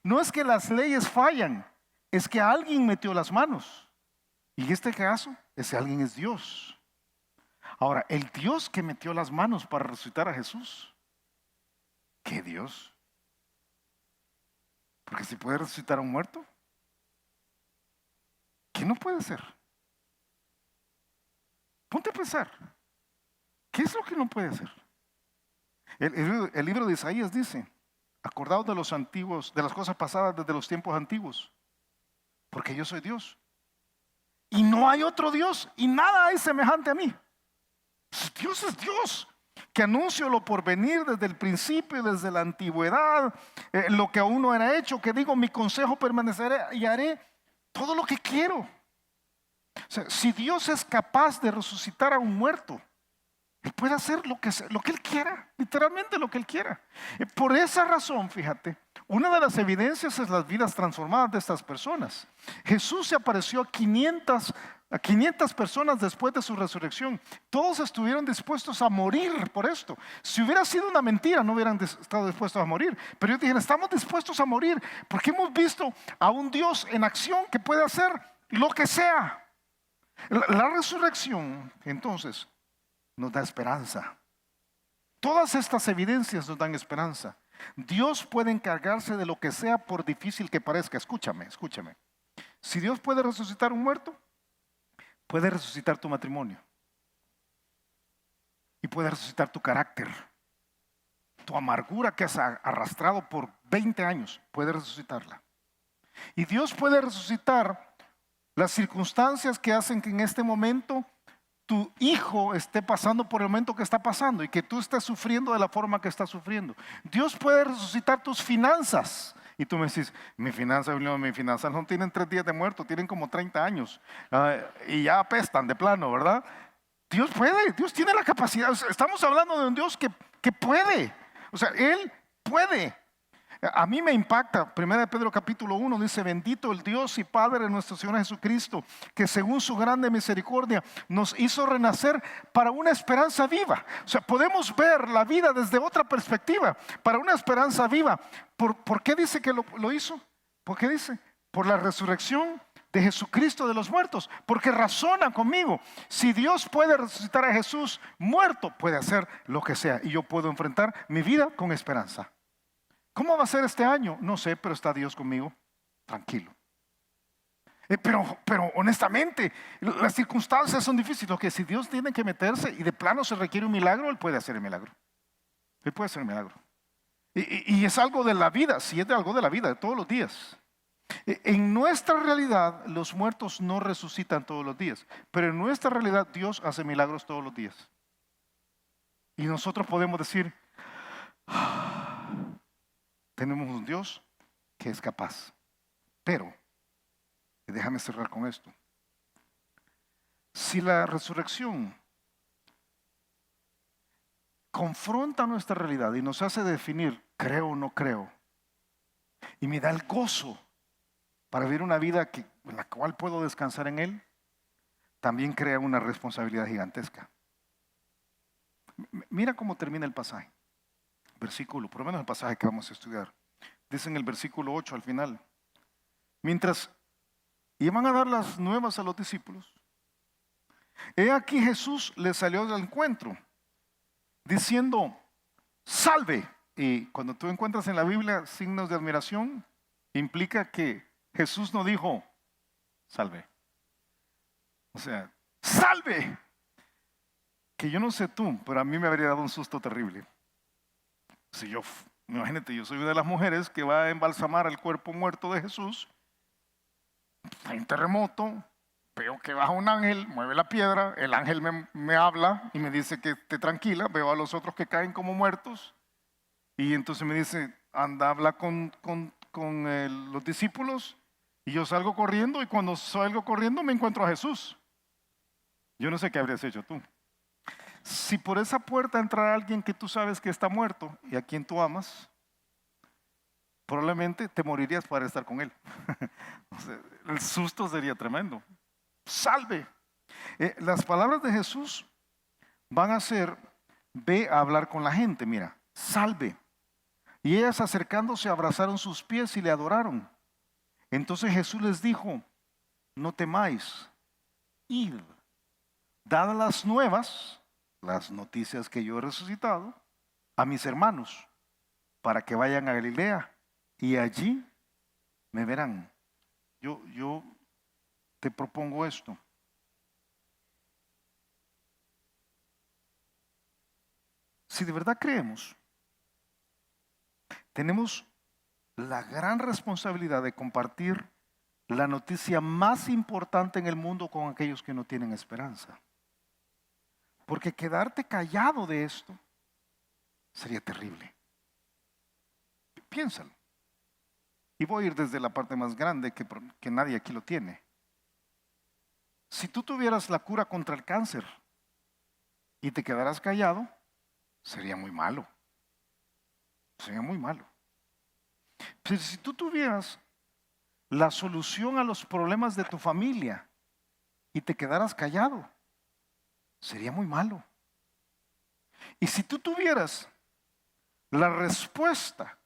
No es que las leyes fallan, es que alguien metió las manos. Y en este caso, ese alguien es Dios. Ahora, el Dios que metió las manos para resucitar a Jesús, ¿qué Dios? Porque si puede resucitar a un muerto, ¿qué no puede ser? Ponte a pensar, ¿qué es lo que no puede hacer? El libro de Isaías dice, acordaos de los antiguos, de las cosas pasadas desde los tiempos antiguos, porque yo soy Dios. Y no hay otro Dios y nada hay semejante a mí. Dios es Dios, que anuncio lo por venir desde el principio, desde la antigüedad, lo que aún no era hecho, que digo, mi consejo permanecerá y haré todo lo que quiero. O sea, si Dios es capaz de resucitar a un muerto, Él puede hacer lo que Él quiera, literalmente lo que Él quiera. Por esa razón, fíjate, una de las evidencias es las vidas transformadas de estas personas. Jesús se apareció a 500 personas después de su resurrección. Todos estuvieron dispuestos a morir por esto. Si hubiera sido una mentira, no hubieran estado dispuestos a morir. Pero ellos dijeron, estamos dispuestos a morir porque hemos visto a un Dios en acción que puede hacer lo que sea. La resurrección, entonces, nos da esperanza. Todas estas evidencias nos dan esperanza. Dios puede encargarse de lo que sea por difícil que parezca. Escúchame. Si Dios puede resucitar un muerto, puede resucitar tu matrimonio. Y puede resucitar tu carácter. Tu amargura que has arrastrado por 20 años, puede resucitarla. Y Dios puede resucitar las circunstancias que hacen que en este momento tu hijo esté pasando por el momento que está pasando y que tú estés sufriendo de la forma que estás sufriendo. Dios puede resucitar tus finanzas. Y tú me decís, mis finanzas no tienen 3 días de muerto, tienen como 30 años y ya apestan de plano, ¿verdad? Dios puede, Dios tiene la capacidad. Estamos hablando de un Dios que puede. O sea, Él puede. A mí me impacta, 1 Pedro capítulo 1 dice, bendito el Dios y Padre de nuestro Señor Jesucristo, que según su grande misericordia nos hizo renacer para una esperanza viva. O sea, podemos ver la vida desde otra perspectiva, para una esperanza viva. ¿Por qué dice que lo hizo? ¿Por qué dice? Por la resurrección de Jesucristo de los muertos. Porque razona conmigo, si Dios puede resucitar a Jesús muerto, puede hacer lo que sea. Y yo puedo enfrentar mi vida con esperanza. ¿Cómo va a ser este año? No sé, pero está Dios conmigo. tranquilo. Pero honestamente, las circunstancias son difíciles. Lo que si Dios tiene que meterse y de plano se requiere un milagro, Él puede hacer el milagro. Él puede hacer el milagro. Y es algo de la vida, sí es de algo de la vida, de todos los días. En nuestra realidad, los muertos no resucitan todos los días. Pero en nuestra realidad, Dios hace milagros todos los días. Y nosotros podemos decir, tenemos un Dios que es capaz. Pero, y déjame cerrar con esto. Si la resurrección confronta nuestra realidad y nos hace definir, creo o no creo, y me da el gozo para vivir una vida en la cual puedo descansar en Él, también crea una responsabilidad gigantesca. Mira cómo termina el pasaje. Versículo, por lo menos el pasaje que vamos a estudiar. Dice en el versículo 8 al final. Mientras iban a dar las nuevas a los discípulos, he aquí Jesús les salió al encuentro, diciendo, salve. Y cuando tú encuentras en la Biblia signos de admiración, implica que Jesús no dijo, salve. O sea, salve. Que yo no sé tú, pero a mí me habría dado un susto terrible. Si yo, imagínate, yo soy una de las mujeres que va a embalsamar el cuerpo muerto de Jesús. Hay un terremoto, veo que baja un ángel, mueve la piedra, el ángel me habla y me dice que esté tranquila, veo a los otros que caen como muertos y entonces me dice, anda, habla con los discípulos y yo salgo corriendo y cuando salgo corriendo me encuentro a Jesús. Yo no sé qué habrías hecho tú. Si por esa puerta entrara alguien que tú sabes que está muerto y a quien tú amas, probablemente te morirías para estar con él. O sea, el susto sería tremendo. Salve. Las palabras de Jesús van a ser, ve a hablar con la gente, mira, salve. Y ellas acercándose abrazaron sus pies y le adoraron. Entonces Jesús les dijo, no temáis, id, dad las nuevas, las noticias que yo he resucitado, a mis hermanos, para que vayan a Galilea y allí me verán. Yo te propongo esto. Si de verdad creemos, tenemos la gran responsabilidad de compartir la noticia más importante en el mundo con aquellos que no tienen esperanza. Porque quedarte callado de esto sería terrible. Piénsalo. Y voy a ir desde la parte más grande que nadie aquí lo tiene. Si tú tuvieras la cura contra el cáncer y te quedaras callado, sería muy malo. Sería muy malo. Pero si tú tuvieras la solución a los problemas de tu familia y te quedaras callado, sería muy malo. Y si tú tuvieras la respuesta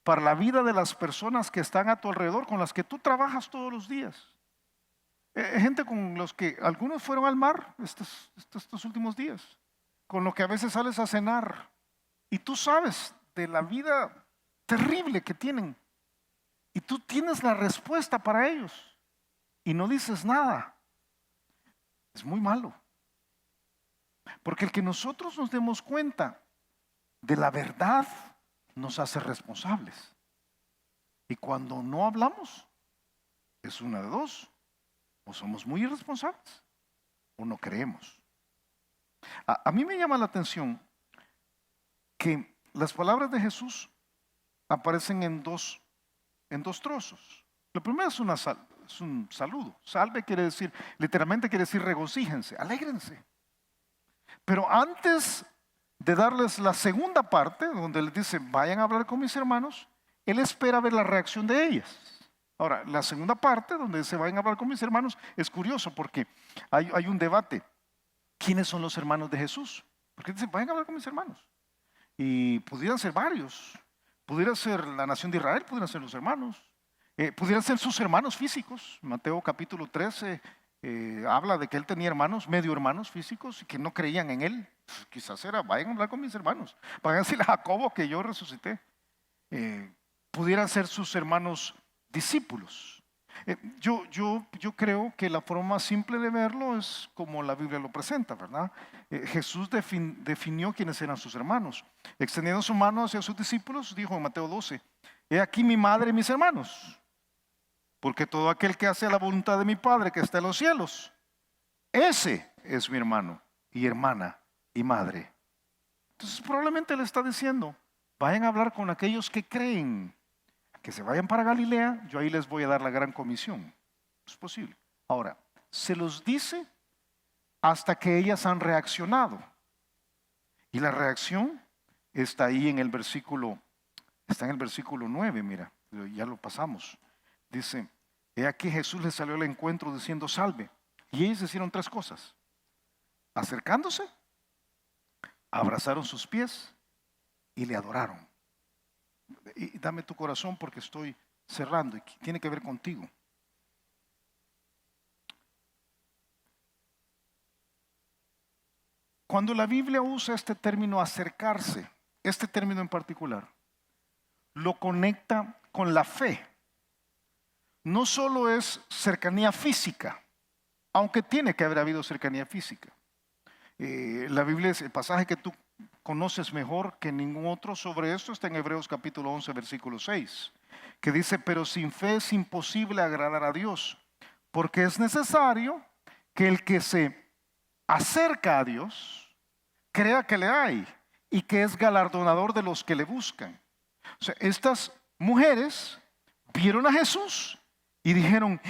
para la vida de las personas que están a tu alrededor, con las que tú trabajas todos los días, gente con los que algunos fueron al mar estos últimos días, con los que a veces sales a cenar, y tú sabes de la vida terrible que tienen, y tú tienes la respuesta para ellos, y no dices nada, es muy malo. Porque el que nosotros nos demos cuenta de la verdad nos hace responsables. Y cuando no hablamos, es una de dos. O somos muy irresponsables o no creemos. A mí me llama la atención que las palabras de Jesús aparecen en dos trozos. Lo primero es un saludo. Salve quiere decir, literalmente quiere decir regocíjense, alégrense. Pero antes de darles la segunda parte, donde les dice, vayan a hablar con mis hermanos, Él espera ver la reacción de ellas. Ahora, la segunda parte, donde se vayan a hablar con mis hermanos, es curioso porque hay un debate. ¿Quiénes son los hermanos de Jesús? Porque dice, vayan a hablar con mis hermanos. Y pudieran ser varios. Pudiera ser la nación de Israel, pudieran ser los hermanos. Pudieran ser sus hermanos físicos. Mateo capítulo 13 habla de que él tenía hermanos, medio hermanos físicos, y que no creían en él. Pues, quizás era, vayan a hablar con mis hermanos. Vayan a decirle a Jacobo que yo resucité. Pudieran ser sus hermanos discípulos. Yo creo que la forma más simple de verlo es como la Biblia lo presenta, ¿verdad? Jesús definió quiénes eran sus hermanos. Extendiendo su mano hacia sus discípulos, dijo en Mateo 12, he aquí mi madre y mis hermanos, porque todo aquel que hace la voluntad de mi Padre que está en los cielos, ese es mi hermano y hermana y madre. Entonces probablemente le está diciendo, vayan a hablar con aquellos que creen, que se vayan para Galilea, yo ahí les voy a dar la gran comisión. Es posible. Ahora, se los dice hasta que ellas han reaccionado. Y la reacción está ahí en el versículo, está en el versículo 9, mira, ya lo pasamos. Dice, he aquí Jesús les salió al encuentro diciendo salve. Y ellos hicieron tres cosas. Acercándose, abrazaron sus pies y le adoraron. Y dame tu corazón porque estoy cerrando y tiene que ver contigo. Cuando la Biblia usa este término acercarse, este término en particular, lo conecta con la fe. No solo es cercanía física, aunque tiene que haber habido cercanía física. La Biblia es el pasaje que tú conoces mejor que ningún otro sobre esto, está en Hebreos capítulo 11, versículo 6, que dice, pero sin fe es imposible agradar a Dios, porque es necesario que el que se acerca a Dios crea que le hay y que es galardonador de los que le buscan. O sea, estas mujeres vieron a Jesús y dijeron,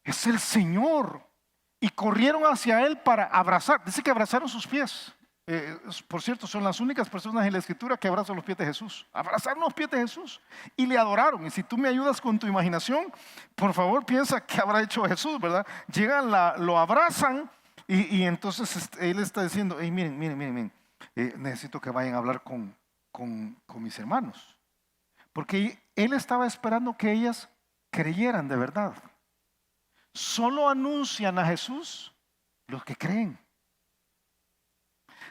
es el Señor, y corrieron hacia él para abrazar. Dice que abrazaron sus pies. Por cierto, son las únicas personas en la escritura que abrazan los pies de Jesús. Abrazaron los pies de Jesús y le adoraron. Y si tú me ayudas con tu imaginación, por favor piensa qué habrá hecho Jesús, ¿verdad? Llegan, lo abrazan y entonces él está diciendo, hey, miren, necesito que vayan a hablar con mis hermanos. Porque él estaba esperando que ellas creyeran de verdad. Solo anuncian a Jesús los que creen.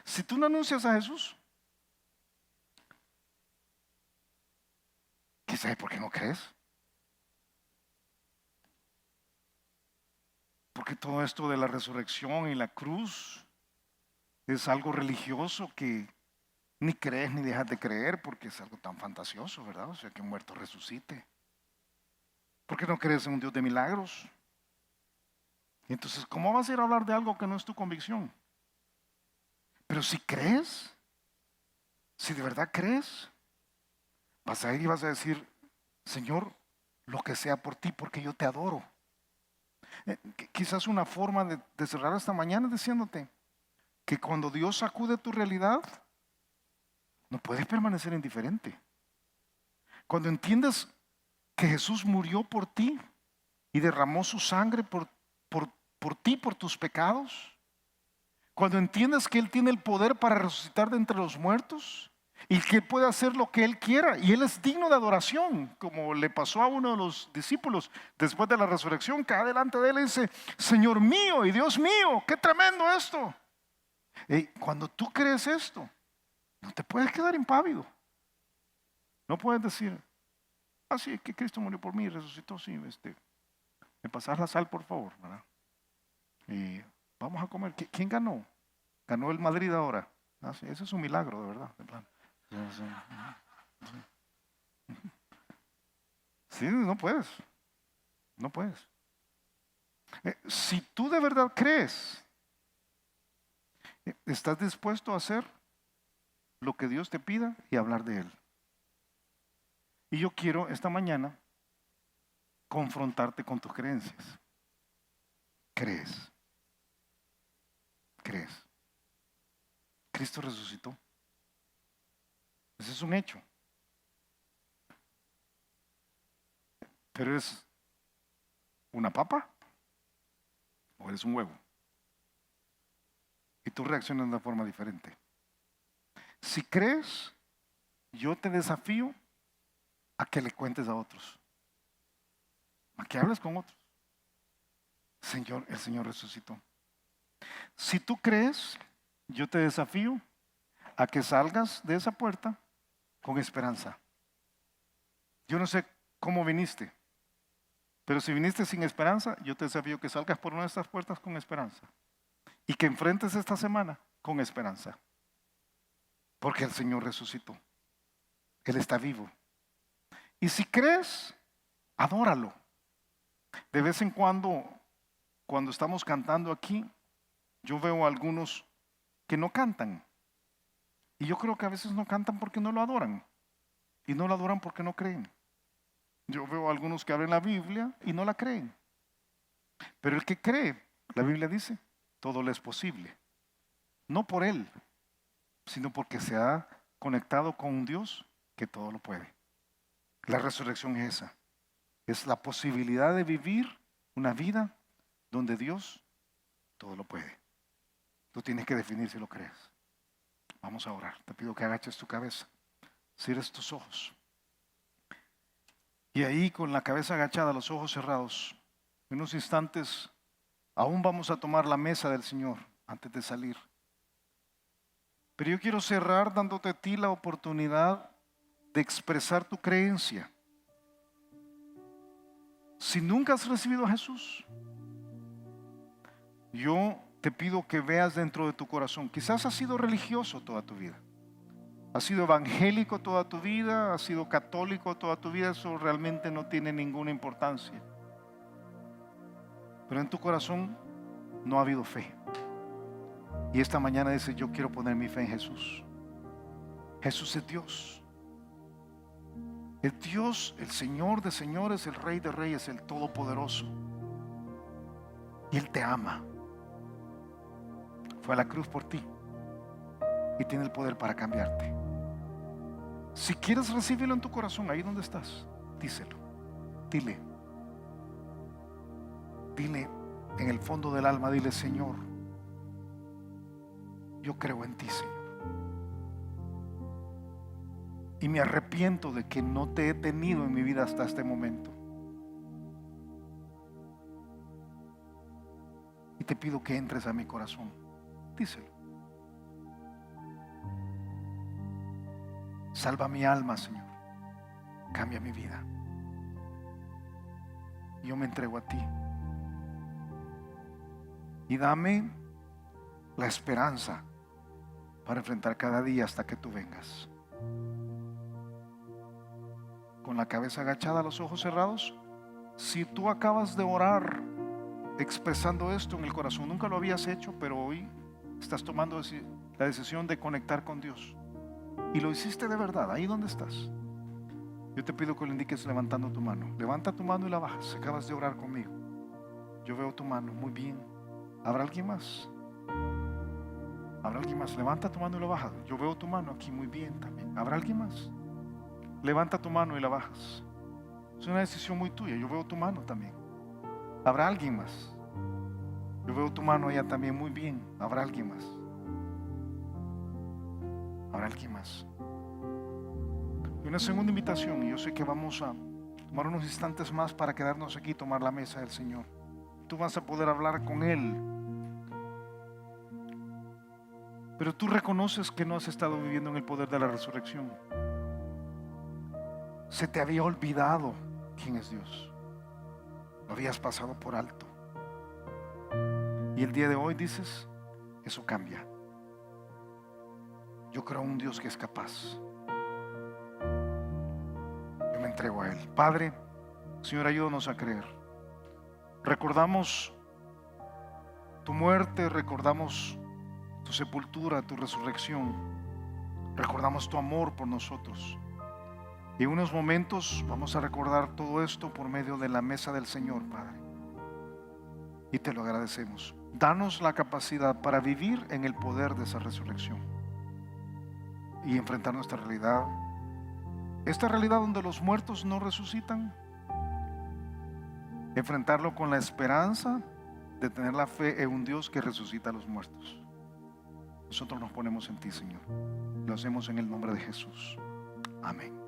Si tú no anuncias a Jesús, ¿qué sabes por qué no crees? Porque todo esto de la resurrección y la cruz es algo religioso que ni crees ni dejas de creer porque es algo tan fantasioso, ¿verdad? O sea, que un muerto resucite. ¿Por qué no crees en un Dios de milagros? Y entonces, ¿cómo vas a ir a hablar de algo que no es tu convicción? Pero si crees, si de verdad crees, vas a ir y vas a decir, Señor, lo que sea por ti, porque yo te adoro. Quizás una forma de cerrar esta mañana diciéndote que cuando Dios sacude tu realidad, no puedes permanecer indiferente. Cuando entiendes que Jesús murió por ti y derramó su sangre por ti, por tus pecados, cuando entiendes que Él tiene el poder para resucitar de entre los muertos y que Él puede hacer lo que Él quiera y Él es digno de adoración, como le pasó a uno de los discípulos después de la resurrección, que delante de Él dice, Señor mío y Dios mío, qué tremendo esto. Y cuando tú crees esto, no te puedes quedar impávido. No puedes decir, sí, que Cristo murió por mí y resucitó, sí, me pasas la sal por favor, ¿verdad? Y vamos a comer. ¿Quién ganó? Ganó el Madrid ahora. Sí, ese es un milagro, de verdad. De plan. Sí, no puedes. No puedes. Si tú de verdad crees, estás dispuesto a hacer lo que Dios te pida y hablar de Él. Y yo quiero esta mañana confrontarte con tus creencias. ¿Crees? ¿Crees? Cristo resucitó. Ese es un hecho. Pero ¿eres una papa o eres un huevo? Y tú reaccionas de una forma diferente. Si crees, yo te desafío a que le cuentes a otros, a que hables con otros. Señor, el Señor resucitó. Si tú crees, yo te desafío a que salgas de esa puerta con esperanza. Yo no sé cómo viniste, Pero si viniste sin esperanza, yo te desafío que salgas por una de estas puertas con esperanza. Y que enfrentes esta semana con esperanza. Porque el Señor resucitó. Él está vivo. Y si crees, adóralo. De vez en cuando estamos cantando aquí, yo veo a algunos que no cantan. Y yo creo que a veces no cantan porque no lo adoran. Y no lo adoran porque no creen. Yo veo a algunos que abren la Biblia y no la creen. Pero el que cree, la Biblia dice, todo le es posible. No por él, sino porque se ha conectado con un Dios que todo lo puede. La resurrección es esa. Es la posibilidad de vivir una vida donde Dios todo lo puede. Tú tienes que definir si lo crees. Vamos a orar. Te pido que agaches tu cabeza, cierres tus ojos. Y ahí con la cabeza agachada, los ojos cerrados, en unos instantes aún vamos a tomar la mesa del Señor antes de salir. Pero yo quiero cerrar dándote a ti la oportunidad de expresar tu creencia. Si nunca has recibido a Jesús, yo te pido que veas dentro de tu corazón. Quizás has sido religioso toda tu vida. Has sido evangélico toda tu vida, has sido católico toda tu vida. Eso realmente no tiene ninguna importancia. Pero en tu corazón no ha habido fe. Y esta mañana dices, yo quiero poner mi fe en Jesús. Jesús es Dios. El Dios, el Señor de señores, el Rey de reyes, el Todopoderoso. Y Él te ama. Fue a la cruz por ti. Y tiene el poder para cambiarte. Si quieres recibirlo en tu corazón, ahí donde estás, díselo. Dile en el fondo del alma, dile, Señor, yo creo en ti, Señor. Y me arrepiento de que no te he tenido en mi vida hasta este momento. Y te pido que entres a mi corazón. Díselo. Salva mi alma, Señor. Cambia mi vida. Yo me entrego a ti. Y dame la esperanza para enfrentar cada día hasta que tú vengas. Con la cabeza agachada, los ojos cerrados. Si tú acabas de orar expresando esto en el corazón, nunca lo habías hecho, pero hoy estás tomando la decisión de conectar con Dios. Y lo hiciste de verdad, ahí donde estás. Yo te pido que lo indiques levantando tu mano. Levanta tu mano y la bajas. Acabas de orar conmigo. Yo veo tu mano, muy bien. ¿Habrá alguien más? ¿Habrá alguien más? Levanta tu mano y la bajas. Yo veo tu mano aquí, muy bien también. ¿Habrá alguien más? Levanta tu mano y la bajas. Es una decisión muy tuya. Yo veo tu mano también. ¿Habrá alguien más? Yo veo tu mano allá también, muy bien. ¿Habrá alguien más? ¿Habrá alguien más? Y una segunda invitación, y yo sé que vamos a tomar unos instantes más para quedarnos aquí y tomar la mesa del Señor. Tú vas a poder hablar con Él. Pero tú reconoces que no has estado viviendo en el poder de la resurrección. Se te había olvidado quién es Dios. Lo habías pasado por alto. Y el día de hoy dices, eso cambia. Yo creo en un Dios que es capaz. Yo me entrego a Él. Padre, Señor, ayúdanos a creer. Recordamos tu muerte, recordamos tu sepultura, tu resurrección. Recordamos tu amor por nosotros. Y en unos momentos vamos a recordar todo esto por medio de la mesa del Señor, Padre. Y te lo agradecemos. Danos la capacidad para vivir en el poder de esa resurrección y enfrentar nuestra realidad. Esta realidad donde los muertos no resucitan. Enfrentarlo con la esperanza de tener la fe en un Dios que resucita a los muertos. Nosotros nos ponemos en ti, Señor. Lo hacemos en el nombre de Jesús. Amén.